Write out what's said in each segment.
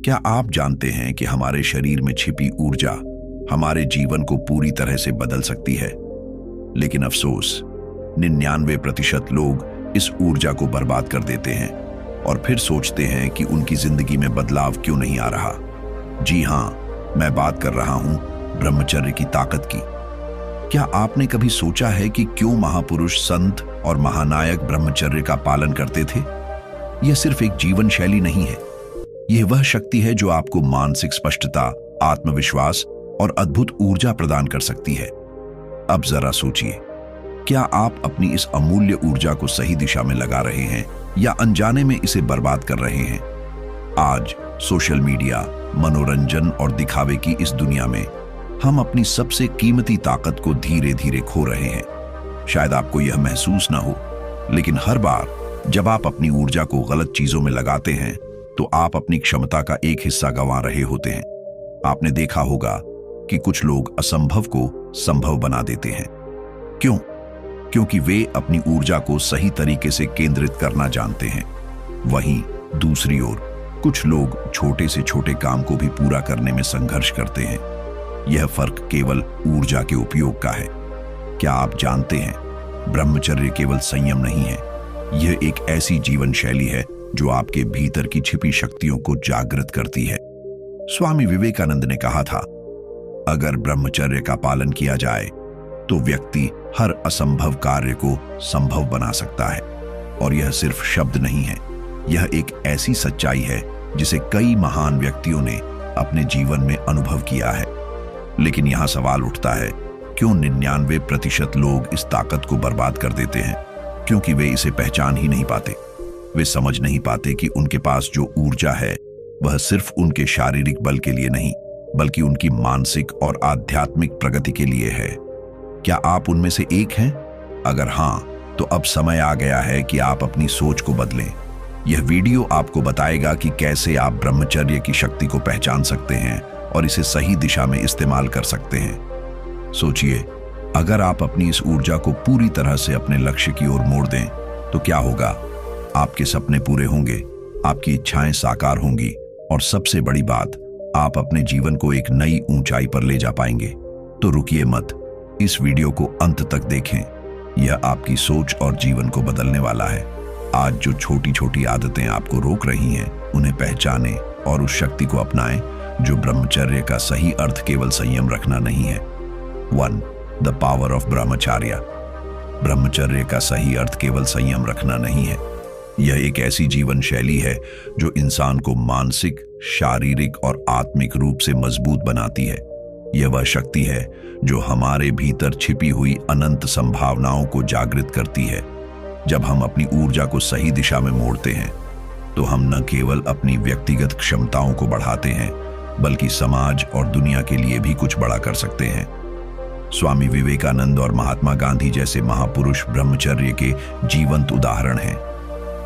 क्या आप जानते हैं कि हमारे शरीर में छिपी ऊर्जा हमारे जीवन को पूरी तरह से बदल सकती है? लेकिन अफसोस, 99% लोग इस ऊर्जा को बर्बाद कर देते हैं और फिर सोचते हैं कि उनकी जिंदगी में बदलाव क्यों नहीं आ रहा। जी हां, मैं बात कर रहा हूं ब्रह्मचर्य की ताकत की। क्या आपने कभी सोचा है कि क्यों महापुरुष, संत और महानायक ब्रह्मचर्य का पालन करते थे? यह सिर्फ एक जीवन शैली नहीं है, यह वह शक्ति है जो आपको मानसिक स्पष्टता, आत्मविश्वास और अद्भुत ऊर्जा प्रदान कर सकती है। अब जरा सोचिए, क्या आप अपनी इस अमूल्य ऊर्जा को सही दिशा में लगा रहे हैं या अनजाने में इसे बर्बाद कर रहे हैं? आज सोशल मीडिया, मनोरंजन और दिखावे की इस दुनिया में हम अपनी सबसे कीमती ताकत को धीरे धीरे खो रहे हैं। शायद आपको यह महसूस ना हो, लेकिन हर बार जब आप अपनी ऊर्जा को गलत चीजों में लगाते हैं तो आप अपनी क्षमता का एक हिस्सा गंवा रहे होते हैं। आपने देखा होगा कि कुछ लोग असंभव को संभव बना देते हैं। क्यों? क्योंकि वे अपनी ऊर्जा को सही तरीके से केंद्रित करना जानते हैं। वहीं दूसरी ओर कुछ लोग छोटे से छोटे काम को भी पूरा करने में संघर्ष करते हैं। यह फर्क केवल ऊर्जा के उपयोग का है। क्या आप जानते हैं, ब्रह्मचर्य केवल संयम नहीं है, यह एक ऐसी जीवन शैली है जो आपके भीतर की छिपी शक्तियों को जागृत करती है। स्वामी विवेकानंद ने कहा था, अगर ब्रह्मचर्य का पालन किया जाए तो व्यक्ति हर असंभव कार्य को संभव बना सकता है। और यह सिर्फ शब्द नहीं है, यह एक ऐसी सच्चाई है जिसे कई महान व्यक्तियों ने अपने जीवन में अनुभव किया है। लेकिन यहां सवाल उठता है, क्यों 99% लोग इस ताकत को बर्बाद कर देते हैं? क्योंकि वे इसे पहचान ही नहीं पाते। वे समझ नहीं पाते कि उनके पास जो ऊर्जा है वह सिर्फ उनके शारीरिक बल के लिए नहीं, बल्कि उनकी मानसिक और आध्यात्मिक प्रगति के लिए है। क्या आप उनमें से एक हैं? अगर हां, तो अब समय आ गया है कि आप अपनी सोच को बदलें। यह वीडियो आपको बताएगा कि कैसे आप ब्रह्मचर्य की शक्ति को पहचान सकते हैं और इसे सही दिशा में इस्तेमाल कर सकते हैं। सोचिए, अगर आप अपनी इस ऊर्जा को पूरी तरह से अपने लक्ष्य की ओर मोड़ दें तो क्या होगा? आपके सपने पूरे होंगे, आपकी इच्छाएं साकार होंगी और सबसे बड़ी बात, आप अपने जीवन को एक नई ऊंचाई पर ले जा पाएंगे। तो रुकिए मत, इस वीडियो को अंत तक देखें। यह आपकी सोच और जीवन को बदलने वाला है। आज जो छोटी छोटी आदतें आपको रोक रही हैं, उन्हें पहचानें और उस शक्ति को अपनाएं जो ब्रह्मचर्य का सही अर्थ केवल संयम रखना नहीं है। 1. द पावर ऑफ ब्रह्मचर्य। ब्रह्मचर्य का सही अर्थ केवल संयम रखना नहीं है, यह एक ऐसी जीवन शैली है जो इंसान को मानसिक, शारीरिक और आत्मिक रूप से मजबूत बनाती है। यह वह शक्ति है जो हमारे भीतर छिपी हुई अनंत संभावनाओं को जागृत करती है। जब हम अपनी ऊर्जा को सही दिशा में मोड़ते हैं तो हम न केवल अपनी व्यक्तिगत क्षमताओं को बढ़ाते हैं, बल्कि समाज और दुनिया के लिए भी कुछ बड़ा कर सकते हैं। स्वामी विवेकानंद और महात्मा गांधी जैसे महापुरुष ब्रह्मचर्य के जीवंत उदाहरण हैं।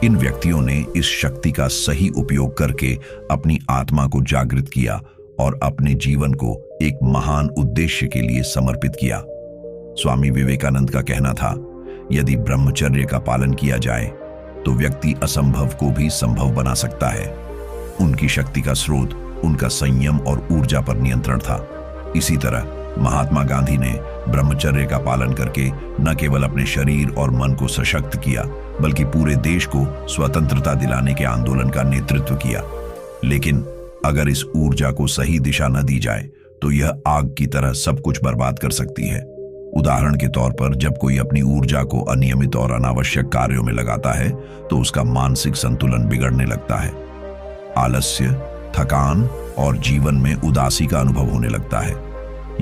इन व्यक्तियों ने इस शक्ति का सही उपयोग करके अपनी आत्मा को जागृत किया और अपने जीवन को एक महान उद्देश्य के लिए समर्पित किया। स्वामी विवेकानंद का कहना था, यदि ब्रह्मचर्य का पालन किया जाए तो व्यक्ति असंभव को भी संभव बना सकता है। उनकी शक्ति का स्रोत उनका संयम और ऊर्जा पर नियंत्रण था। इसी तरह महात्मा गांधी ने ब्रह्मचर्य का पालन करके न केवल अपने शरीर और मन को सशक्त किया, बल्कि पूरे देश को स्वतंत्रता दिलाने के आंदोलन का नेतृत्व किया। लेकिन अगर इस ऊर्जा को सही दिशा न दी जाए तो यह आग की तरह सब कुछ बर्बाद कर सकती है। उदाहरण के तौर पर, जब कोई अपनी ऊर्जा को अनियमित और अनावश्यक कार्यों में लगाता है तो उसका मानसिक संतुलन बिगड़ने लगता है। आलस्य, थकान और जीवन में उदासी का अनुभव होने लगता है।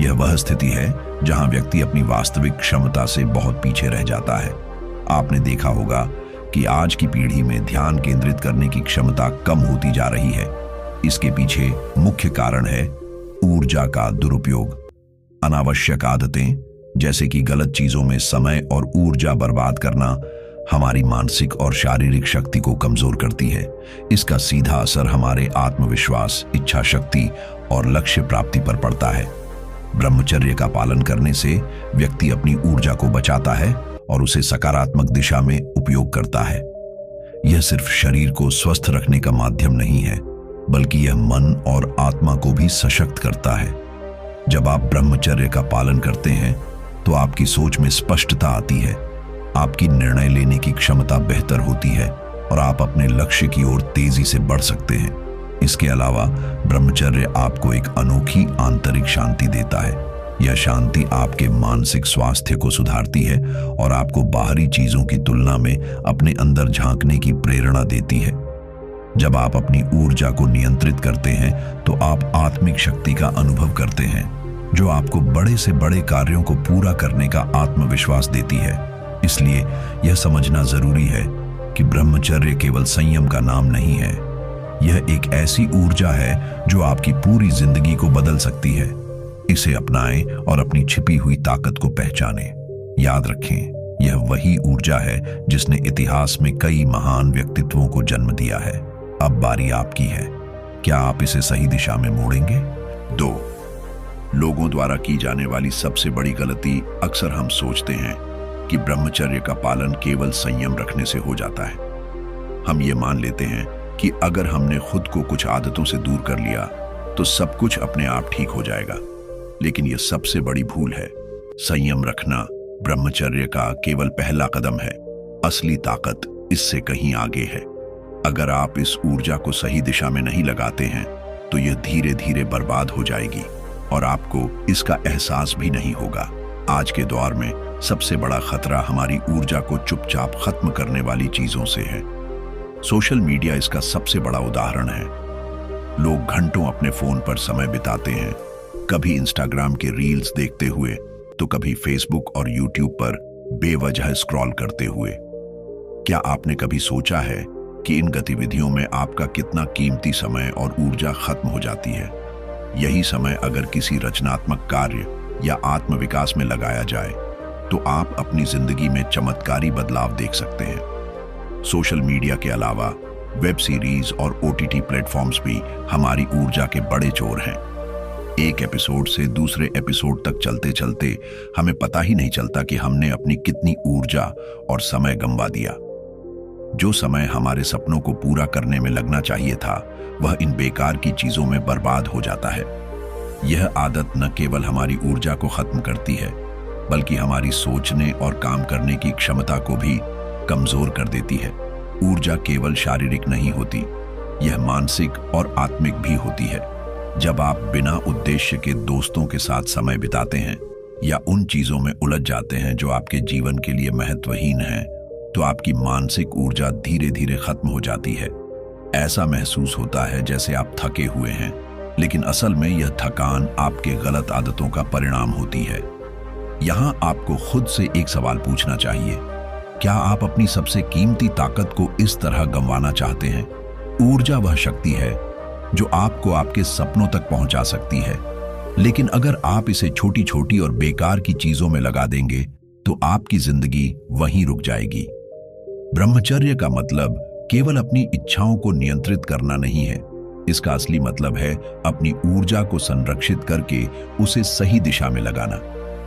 यह वह स्थिति है जहां व्यक्ति अपनी वास्तविक क्षमता से बहुत पीछे रह जाता है। आपने देखा होगा कि आज की पीढ़ी में ध्यान केंद्रित करने की क्षमता कम होती जा रही है। इसके पीछे मुख्य कारण है ऊर्जा का दुरुपयोग। अनावश्यक आदतें जैसे कि गलत चीजों में समय और ऊर्जा बर्बाद करना हमारी मानसिक और शारीरिक शक्ति को कमजोर करती है। इसका सीधा असर हमारे आत्मविश्वास, इच्छा शक्ति और लक्ष्य प्राप्ति पर पड़ता है। ब्रह्मचर्य का पालन करने से व्यक्ति अपनी ऊर्जा को बचाता है और उसे सकारात्मक दिशा में उपयोग करता है। यह सिर्फ शरीर को स्वस्थ रखने का माध्यम नहीं है, बल्कि यह मन और आत्मा को भी सशक्त करता है। जब आप ब्रह्मचर्य का पालन करते हैं तो आपकी सोच में स्पष्टता आती है, आपकी निर्णय लेने की क्षमता बेहतर होती है और आप अपने लक्ष्य की ओर तेजी से बढ़ सकते हैं। इसके अलावा ब्रह्मचर्य आपको एक अनोखी आंतरिक शांति देता है। यह शांति आपके मानसिक स्वास्थ्य को सुधारती है और आपको बाहरी चीजों की तुलना में अपने अंदर झांकने की प्रेरणा देती है। जब आप अपनी ऊर्जा को नियंत्रित करते हैं तो आप आत्मिक शक्ति का अनुभव करते हैं, जो आपको बड़े से बड़े कार्यों को पूरा करने का आत्मविश्वास देती है। इसलिए यह समझना जरूरी है कि ब्रह्मचर्य केवल संयम का नाम नहीं है, यह एक ऐसी ऊर्जा है जो आपकी पूरी जिंदगी को बदल सकती है। इसे अपनाएं और अपनी छिपी हुई ताकत को पहचानें। याद रखें, यह वही ऊर्जा है जिसने इतिहास में कई महान व्यक्तित्वों को जन्म दिया है। अब बारी आपकी है, क्या आप इसे सही दिशा में मोड़ेंगे? 2. लोगों द्वारा की जाने वाली सबसे बड़ी गलती। अक्सर हम सोचते हैं कि ब्रह्मचर्य का पालन केवल संयम रखने से हो जाता है। हम ये मान लेते हैं कि अगर हमने खुद को कुछ आदतों से दूर कर लिया तो सब कुछ अपने आप ठीक हो जाएगा, लेकिन यह सबसे बड़ी भूल है। संयम रखना ब्रह्मचर्य का केवल पहला कदम है। असली ताकत इससे कहीं आगे है। अगर आप इस ऊर्जा को सही दिशा में नहीं लगाते हैं तो यह धीरे धीरे बर्बाद हो जाएगी और आपको इसका एहसास भी नहीं होगा। आज के दौर में सबसे बड़ा खतरा हमारी ऊर्जा को चुपचाप खत्म करने वाली चीजों से है। सोशल मीडिया इसका सबसे बड़ा उदाहरण है। लोग घंटों अपने फोन पर समय बिताते हैं, कभी इंस्टाग्राम के रील्स देखते हुए तो कभी फेसबुक और यूट्यूब पर बेवजह स्क्रॉल करते हुए। क्या आपने कभी सोचा है कि इन गतिविधियों में आपका कितना कीमती समय और ऊर्जा खत्म हो जाती है? यही समय अगर किसी रचनात्मक कार्य या आत्मविकास में लगाया जाए तो आप अपनी जिंदगी में चमत्कारी बदलाव देख सकते हैं। सोशल मीडिया के अलावा वेब सीरीज और OTT प्लेटफॉर्म्स भी हमारी ऊर्जा के बड़े चोर हैं। एक एपिसोड से दूसरे एपिसोड तक चलते चलते हमें पता ही नहीं चलता कि हमने अपनी कितनी ऊर्जा और समय गंवा दिया। जो समय हमारे सपनों को पूरा करने में लगना चाहिए था, वह इन बेकार की चीजों में बर्बाद हो जाता है। यह आदत न केवल हमारी ऊर्जा को खत्म करती है, बल्कि हमारी सोचने और काम करने की क्षमता को भी कमजोर कर देती है। ऊर्जा केवल शारीरिक नहीं होती, यह मानसिक और आत्मिक भी होती है। जब आप बिना उद्देश्य के दोस्तों के साथ समय बिताते हैं या उन चीजों में उलझ जाते हैं जो आपके जीवन के लिए महत्वहीन हैं, तो आपकी मानसिक ऊर्जा धीरे धीरे खत्म हो जाती है। ऐसा महसूस होता है जैसे आप थके हुए हैं, लेकिन असल में यह थकान आपके गलत आदतों का परिणाम होती है। यहां आपको खुद से एक सवाल पूछना चाहिए, क्या आप अपनी सबसे कीमती ताकत को इस तरह गंवाना चाहते हैं? ऊर्जा वह शक्ति है जो आपको आपके सपनों तक पहुंचा सकती है, लेकिन अगर आप इसे छोटी छोटी और बेकार की चीजों में लगा देंगे तो आपकी जिंदगी वहीं रुक जाएगी। ब्रह्मचर्य का मतलब केवल अपनी इच्छाओं को नियंत्रित करना नहीं है। इसका असली मतलब है अपनी ऊर्जा को संरक्षित करके उसे सही दिशा में लगाना।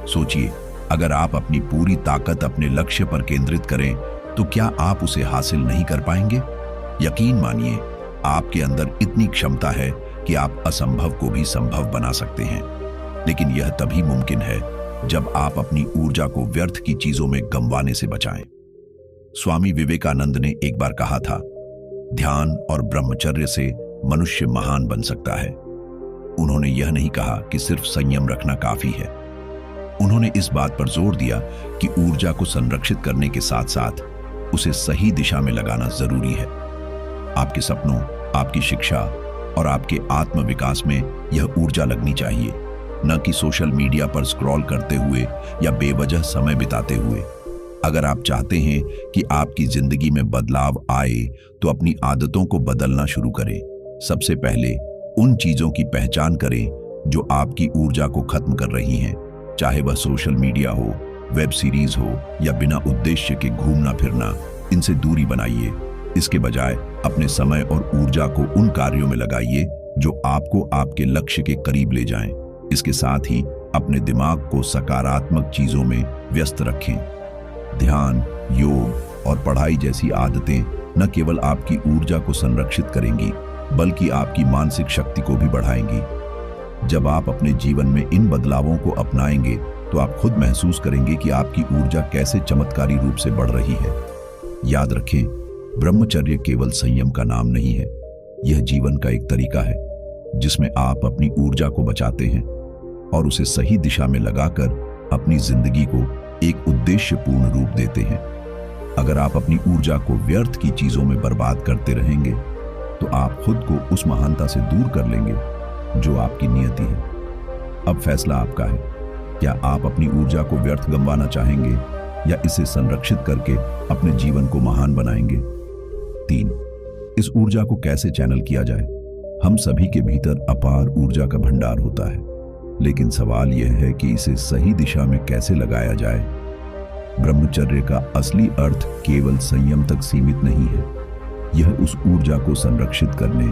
सोचिए, अगर आप अपनी पूरी ताकत अपने लक्ष्य पर केंद्रित करें तो क्या आप उसे हासिल नहीं कर पाएंगे? यकीन मानिए, आपके अंदर इतनी क्षमता है कि आप असंभव को भी संभव बना सकते हैं। लेकिन यह तभी मुमकिन है जब आप अपनी ऊर्जा को व्यर्थ की चीजों में गंवाने से बचाएं। स्वामी विवेकानंद ने एक बार कहा था, ध्यान और ब्रह्मचर्य से मनुष्य महान बन सकता है। उन्होंने यह नहीं कहा कि सिर्फ संयम रखना काफी है। उन्होंने इस बात पर जोर दिया कि ऊर्जा को संरक्षित करने के साथ साथ उसे सही दिशा में लगाना जरूरी है। आपके सपनों, आपकी शिक्षा और आपके आत्मविकास में यह ऊर्जा लगनी चाहिए, न कि सोशल मीडिया पर स्क्रॉल करते हुए या बेवजह समय बिताते हुए। अगर आप चाहते हैं कि आपकी जिंदगी में बदलाव आए तो अपनी आदतों को बदलना शुरू करें। सबसे पहले उन चीजों की पहचान करें जो आपकी ऊर्जा को खत्म कर रही हैं, चाहे वह सोशल मीडिया हो, वेब सीरीज हो या बिना उद्देश्य के घूमना फिरना। इनसे दूरी बनाइए। इसके बजाय अपने समय और ऊर्जा को उन कार्यों में लगाइए जो आपको आपके लक्ष्य के करीब ले जाएं। इसके साथ ही अपने दिमाग को सकारात्मक चीजों में व्यस्त रखें। ध्यान, योग और पढ़ाई जैसी आदतें न केवल आपकी ऊर्जा को संरक्षित करेंगी, बल्कि आपकी मानसिक शक्ति को भी बढ़ाएंगी। जब आप अपने जीवन में इन बदलावों को अपनाएंगे तो आप खुद महसूस करेंगे कि आपकी ऊर्जा कैसे चमत्कारी रूप से बढ़ रही है। याद रखें, ब्रह्मचर्य केवल संयम का नाम नहीं है, यह जीवन का एक तरीका है जिसमें आप अपनी ऊर्जा को बचाते हैं और उसे सही दिशा में लगाकर अपनी जिंदगी को एक उद्देश्यपूर्ण रूप देते हैं। अगर आप अपनी ऊर्जा को व्यर्थ की चीजों में बर्बाद करते रहेंगे तो आप खुद को उस महानता से दूर कर लेंगे जो आपकी नियति है। अब फैसला आपका है, क्या आप अपनी ऊर्जा को व्यर्थ गंवाना चाहेंगे या इसे संरक्षित करके अपने जीवन को महान बनाएंगे? 3, इस ऊर्जा को कैसे चैनल किया जाए? हम सभी के भीतर अपार ऊर्जा का भंडार होता है, लेकिन सवाल यह है कि इसे सही दिशा में कैसे लगाया जाए। ब्रह्मचर्य का असली अर्थ केवल संयम तक सीमित नहीं है, यह उस ऊर्जा को संरक्षित करने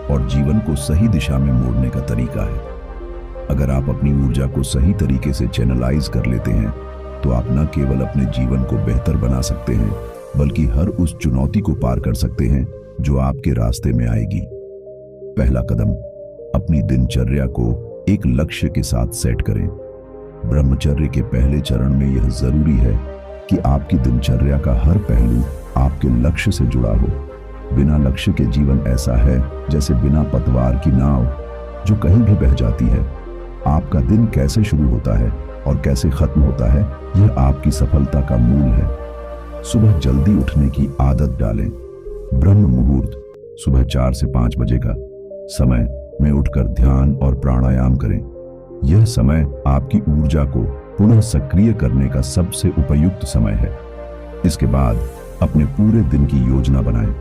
और जीवन को सही दिशा में मोड़ने का तरीका है। अगर आप अपनी ऊर्जा को सही तरीके से चैनलाइज कर लेते हैं तो आप न केवल अपने जीवन को बेहतर बना सकते हैं, बल्कि हर उस चुनौती को पार कर सकते हैं जो आपके रास्ते में आएगी। पहला कदम, अपनी दिनचर्या को एक लक्ष्य के साथ सेट करें। ब्रह्मचर्य के पहले चरण में यह जरूरी है कि आपकी दिनचर्या का हर पहलू आपके लक्ष्य से जुड़ा हो। बिना लक्ष्य के जीवन ऐसा है जैसे बिना पतवार की नाव जो कहीं भी बह जाती है। आपका दिन कैसे शुरू होता है और कैसे खत्म होता है, यह आपकी सफलता का मूल है। सुबह जल्दी उठने की आदत डालें। ब्रह्म मुहूर्त सुबह 4 से 5 बजे का समय में उठकर ध्यान और प्राणायाम करें। यह समय आपकी ऊर्जा को पुनः सक्रिय करने का सबसे उपयुक्त समय है। इसके बाद अपने पूरे दिन की योजना बनाएं।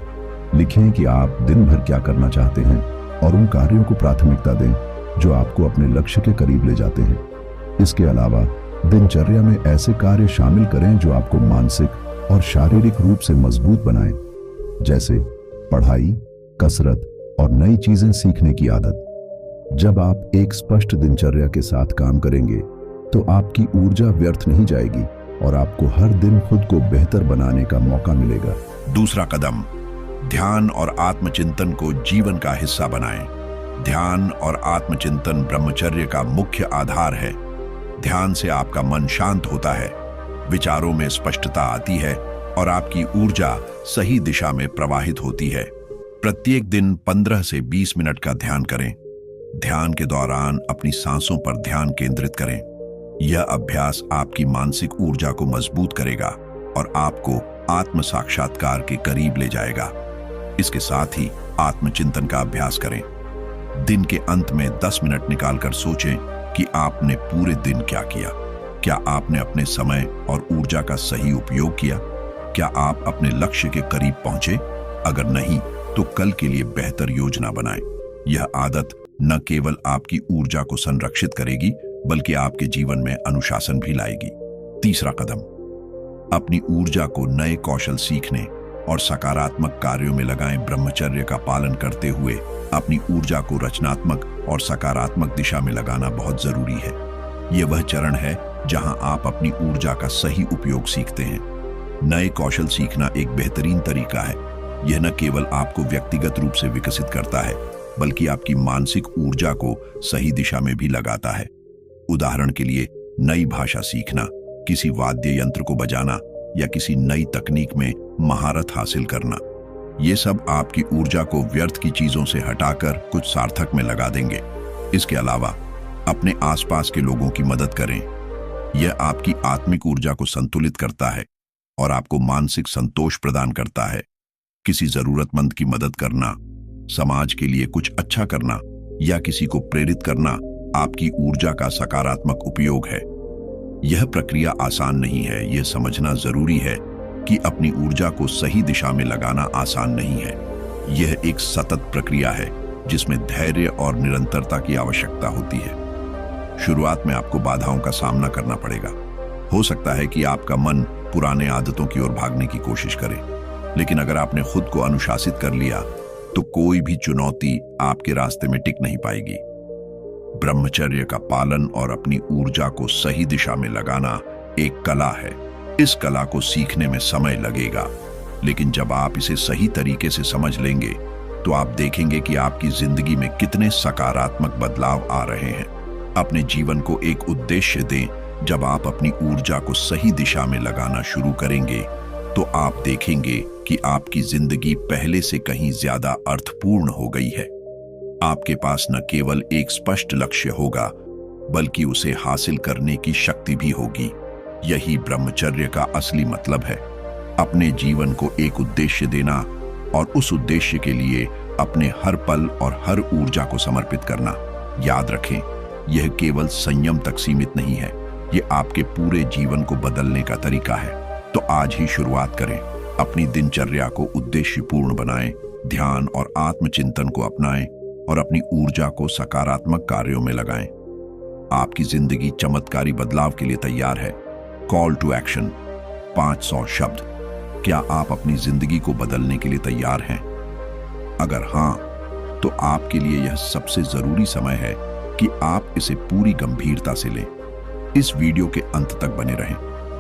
लिखें कि आप दिन भर क्या करना चाहते हैं और उन कार्यों को प्राथमिकता दें जो आपको अपने लक्ष्य के करीब ले जाते हैं। इसके अलावा दिनचर्या में ऐसे कार्य शामिल करें जो आपको मानसिक और शारीरिक रूप से मजबूत बनाएं, जैसे पढ़ाई, कसरत और नई चीजें सीखने की आदत। जब आप एक स्पष्ट दिनचर्या के साथ काम करेंगे तो आपकी ऊर्जा व्यर्थ नहीं जाएगी और आपको हर दिन खुद को बेहतर बनाने का मौका मिलेगा। दूसरा कदम, ध्यान और आत्मचिंतन को जीवन का हिस्सा बनाएं। ध्यान और आत्मचिंतन ब्रह्मचर्य का मुख्य आधार है। ध्यान से आपका मन शांत होता है, विचारों में स्पष्टता आती है और आपकी ऊर्जा सही दिशा में प्रवाहित होती है। प्रत्येक दिन 15 से 20 मिनट का ध्यान करें। ध्यान के दौरान अपनी सांसों पर ध्यान केंद्रित करें। यह अभ्यास आपकी मानसिक ऊर्जा को मजबूत करेगा और आपको आत्म साक्षात्कार के करीब ले जाएगा। इसके साथ ही आत्मचिंतन का अभ्यास करें। दिन के अंत में 10 मिनट निकालकर सोचें कि आपने पूरे दिन क्या किया। क्या आपने अपने समय और ऊर्जा का सही उपयोग किया? क्या आप अपने लक्ष्य के करीब पहुंचे? अगर नहीं, तो कल के लिए बेहतर योजना बनाएं। यह आदत न केवल आपकी ऊर्जा को संरक्षित करेगी, बल्कि आपके जीवन में अनुशासन भी लाएगी। तीसरा कदम, अपनी ऊर्जा को नए कौशल सीखने और सकारात्मक कार्यों में लगाएं। ब्रह्मचर्य का पालन करते हुए अपनी ऊर्जा को रचनात्मक और सकारात्मक दिशा में लगाना बहुत जरूरी है। यह वह चरण है जहां आप अपनी ऊर्जा का सही उपयोग सीखते हैं। नए कौशल सीखना एक बेहतरीन तरीका है। यह न केवल आपको व्यक्तिगत रूप से विकसित करता है, बल्कि आपकी मानसिक ऊर्जा को सही दिशा में भी लगाता है। उदाहरण के लिए, नई भाषा सीखना, किसी वाद्य यंत्र को बजाना या किसी नई तकनीक में महारत हासिल करना। ये सब आपकी ऊर्जा को व्यर्थ की चीजों से हटाकर कुछ सार्थक में लगा देंगे। इसके अलावा अपने आसपास के लोगों की मदद करें। यह आपकी आत्मिक ऊर्जा को संतुलित करता है और आपको मानसिक संतोष प्रदान करता है। किसी जरूरतमंद की मदद करना, समाज के लिए कुछ अच्छा करना या किसी को प्रेरित करना आपकी ऊर्जा का सकारात्मक उपयोग है। यह प्रक्रिया आसान नहीं है। यह समझना जरूरी है कि अपनी ऊर्जा को सही दिशा में लगाना आसान नहीं है। यह एक सतत प्रक्रिया है जिसमें धैर्य और निरंतरता की आवश्यकता होती है। शुरुआत में आपको बाधाओं का सामना करना पड़ेगा। हो सकता है कि आपका मन पुराने आदतों की ओर भागने की कोशिश करे, लेकिन अगर आपने खुद को अनुशासित कर लिया तो कोई भी चुनौती आपके रास्ते में टिक नहीं पाएगी। ब्रह्मचर्य का पालन और अपनी ऊर्जा को सही दिशा में लगाना एक कला है। इस कला को सीखने में समय लगेगा, लेकिन जब आप इसे सही तरीके से समझ लेंगे तो आप देखेंगे कि आपकी जिंदगी में कितने सकारात्मक बदलाव आ रहे हैं। अपने जीवन को एक उद्देश्य दें। जब आप अपनी ऊर्जा को सही दिशा में लगाना शुरू करेंगे तो आप देखेंगे कि आपकी जिंदगी पहले से कहीं ज्यादा अर्थपूर्ण हो गई है। आपके पास न केवल एक स्पष्ट लक्ष्य होगा बल्कि उसे हासिल करने की शक्ति भी होगी। यही ब्रह्मचर्य का असली मतलब है, अपने जीवन को एक उद्देश्य देना और उस उद्देश्य के लिए अपने हर पल और हर ऊर्जा को समर्पित करना। याद रखें, यह केवल संयम तक सीमित नहीं है, यह आपके पूरे जीवन को बदलने का तरीका है। तो आज ही शुरुआत करें, अपनी दिनचर्या को उद्देश्यपूर्ण बनाएं, ध्यान और आत्मचिंतन को अपनाएं और अपनी ऊर्जा को सकारात्मक कार्यों में लगाएं। आपकी जिंदगी चमत्कारी बदलाव के लिए तैयार है। कॉल टू एक्शन, 500 शब्द। क्या आप अपनी जिंदगी को बदलने के लिए तैयार हैं? अगर हां, तो आपके लिए यह सबसे जरूरी समय है कि आप इसे पूरी गंभीरता से लें। इस वीडियो के अंत तक बने रहें,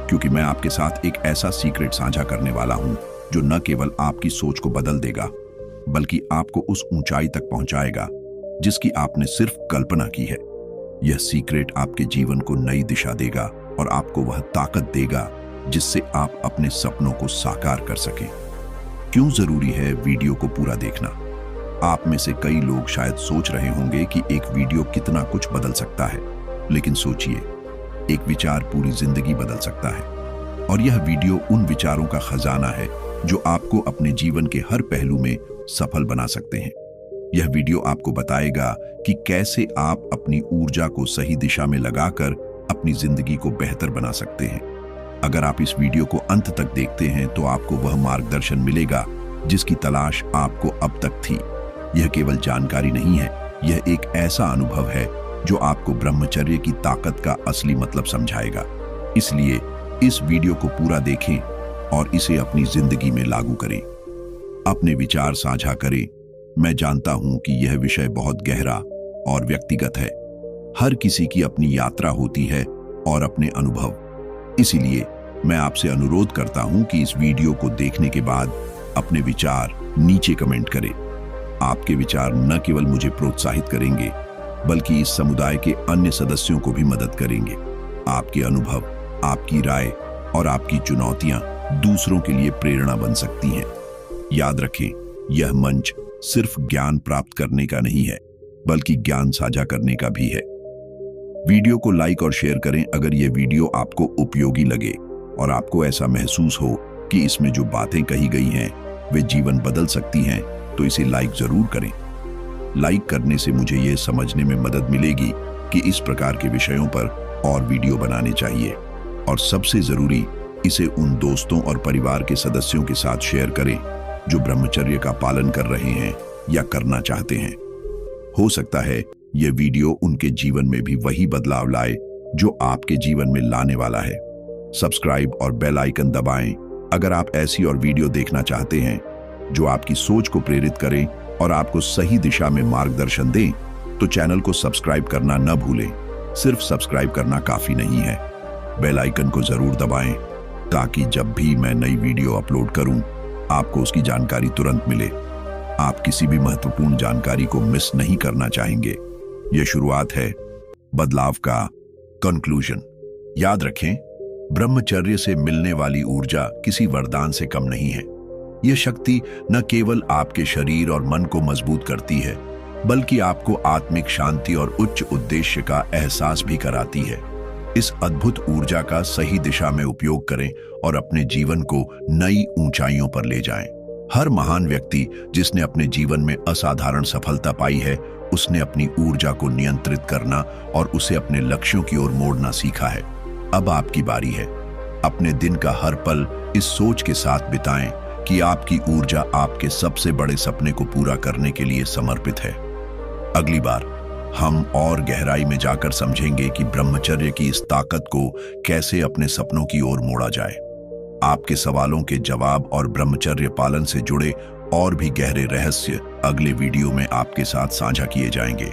क्योंकि मैं आपके साथ एक ऐसा सीक्रेट साझा करने वाला हूं जो न केवल आपकी सोच को बदल देगा बल्कि आपको उस ऊंचाई तक पहुंचाएगा जिसकी आपने सिर्फ कल्पना की है। यह सीक्रेट आपके जीवन को नई दिशा देगा और आपको वह ताकत देगा जिससे आप अपने सपनों को साकार कर सकें। क्यों जरूरी है वीडियो को पूरा देखना? आप में से कई लोग शायद सोच रहे होंगे कि एक वीडियो कितना कुछ बदल सकता है, लेकिन सोचिए, एक विचार पूरी जिंदगी बदल सकता है। और यह वीडियो उन विचारों का खजाना है जो आपको अपने जीवन के हर पहलू में सफल बना सकते हैं। यह वीडियो आपको बताएगा कि कैसे आप अपनी ऊर्जा को सही दिशा में लगाकर अपनी जिंदगी को बेहतर बना सकते हैं। अगर आप इस वीडियो को अंत तक देखते हैं तो आपको वह मार्गदर्शन मिलेगा जिसकी तलाश आपको अब तक थी। यह केवल जानकारी नहीं है, यह एक ऐसा अनुभव है जो आपको ब्रह्मचर्य की ताकत का असली मतलब समझाएगा। इसलिए इस वीडियो को पूरा देखें और इसे अपनी जिंदगी में लागू करें। अपने विचार साझा करें। मैं जानता हूं कि यह विषय बहुत गहरा और व्यक्तिगत है। हर किसी की अपनी यात्रा होती है और अपने अनुभव। इसीलिए मैं आपसे अनुरोध करता हूं कि इस वीडियो को देखने के बाद अपने विचार नीचे कमेंट करें। आपके विचार न केवल मुझे प्रोत्साहित करेंगे बल्कि इस समुदाय के अन्य सदस्यों को भी मदद करेंगे। आपके अनुभव, आपकी राय और आपकी चुनौतियां दूसरों के लिए प्रेरणा बन सकती हैं। याद रखें, यह मंच सिर्फ ज्ञान प्राप्त करने का नहीं है बल्कि ज्ञान साझा करने का भी है। वीडियो को लाइक और शेयर करें अगर यह वीडियो आपको उपयोगी लगे और आपको ऐसा महसूस हो कि इसमें जो बातें कही गई हैं वे जीवन बदल सकती हैं, तो इसे लाइक जरूर करें। लाइक करने से मुझे यह समझने में मदद मिलेगी कि इस प्रकार के विषयों पर और वीडियो बनाने चाहिए। और सबसे जरूरी, इसे उन दोस्तों और परिवार के सदस्यों के साथ शेयर करें जो ब्रह्मचर्य का पालन कर रहे हैं या करना चाहते हैं। हो सकता है यह वीडियो उनके जीवन में भी वही बदलाव लाए जो आपके जीवन में लाने वाला है। सब्सक्राइब और बेल आइकन दबाएं अगर आप ऐसी और वीडियो देखना चाहते हैं जो आपकी सोच को प्रेरित करें और आपको सही दिशा में मार्गदर्शन दें। तो चैनल को सब्सक्राइब करना न भूलें। सिर्फ सब्सक्राइब करना काफी नहीं है, बेल आइकन को जरूर दबाएं ताकि जब भी मैं नई वीडियो अपलोड करूं आपको उसकी जानकारी तुरंत मिले। आप किसी भी महत्वपूर्ण जानकारी को मिस नहीं करना चाहेंगे। यह शुरुआत है बदलाव का कंक्लूजन। याद रखें, ब्रह्मचर्य से मिलने वाली ऊर्जा किसी वरदान से कम नहीं है। यह शक्ति न केवल आपके शरीर और मन को मजबूत करती है बल्कि आपको आत्मिक शांति और उच्च उद्देश्य का एहसास भी कराती है। इस अद्भुत ऊर्जा का सही दिशा में उपयोग करें और अपने जीवन को नई ऊंचाइयों पर ले जाएं। हर महान व्यक्ति जिसने अपने जीवन में असाधारण सफलता पाई है, उसने अपनी ऊर्जा को नियंत्रित करना और उसे अपने लक्ष्यों की ओर मोड़ना सीखा है। अब आपकी बारी है। अपने दिन का हर पल इस सोच के साथ बिताएं कि आपकी ऊर्जा आपके सबसे बड़े सपने को पूरा करने के लिए समर्पित है। अगली बार हम और गहराई में जाकर समझेंगे कि ब्रह्मचर्य की इस ताकत को कैसे अपने सपनों की ओर मोड़ा जाए। आपके सवालों के जवाब और ब्रह्मचर्य पालन से जुड़े और भी गहरे रहस्य अगले वीडियो में आपके साथ साझा किए जाएंगे।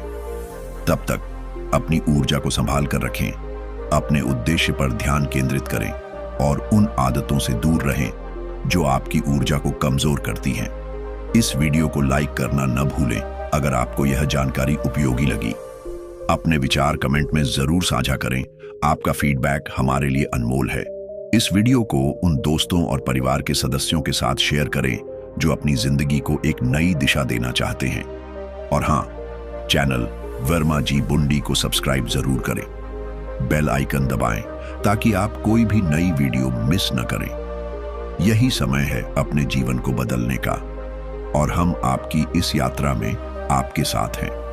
तब तक अपनी ऊर्जा को संभाल कर रखें, अपने उद्देश्य पर ध्यान केंद्रित करें और उन आदतों से दूर रहें जो आपकी ऊर्जा को कमजोर करती हैं। इस वीडियो को लाइक करना न भूलें अगर आपको यह जानकारी उपयोगी लगी। अपने विचार कमेंट में जरूर साझा करें। आपका फीडबैक हमारे लिए अनमोल है। इस वीडियो को उन दोस्तों और परिवार के सदस्यों के साथ शेयर करें जो अपनी जिंदगी को एक नई दिशा देना चाहते हैं। और हाँ, चैनल वर्मा जी बुंडी को सब्सक्राइब जरूर करें। बेल आइकन दबाएं ताकि आप कोई भी नई वीडियो मिस न करें। यही समय है अपने जीवन को बदलने का और हम आपकी इस यात्रा में आपके साथ हैं।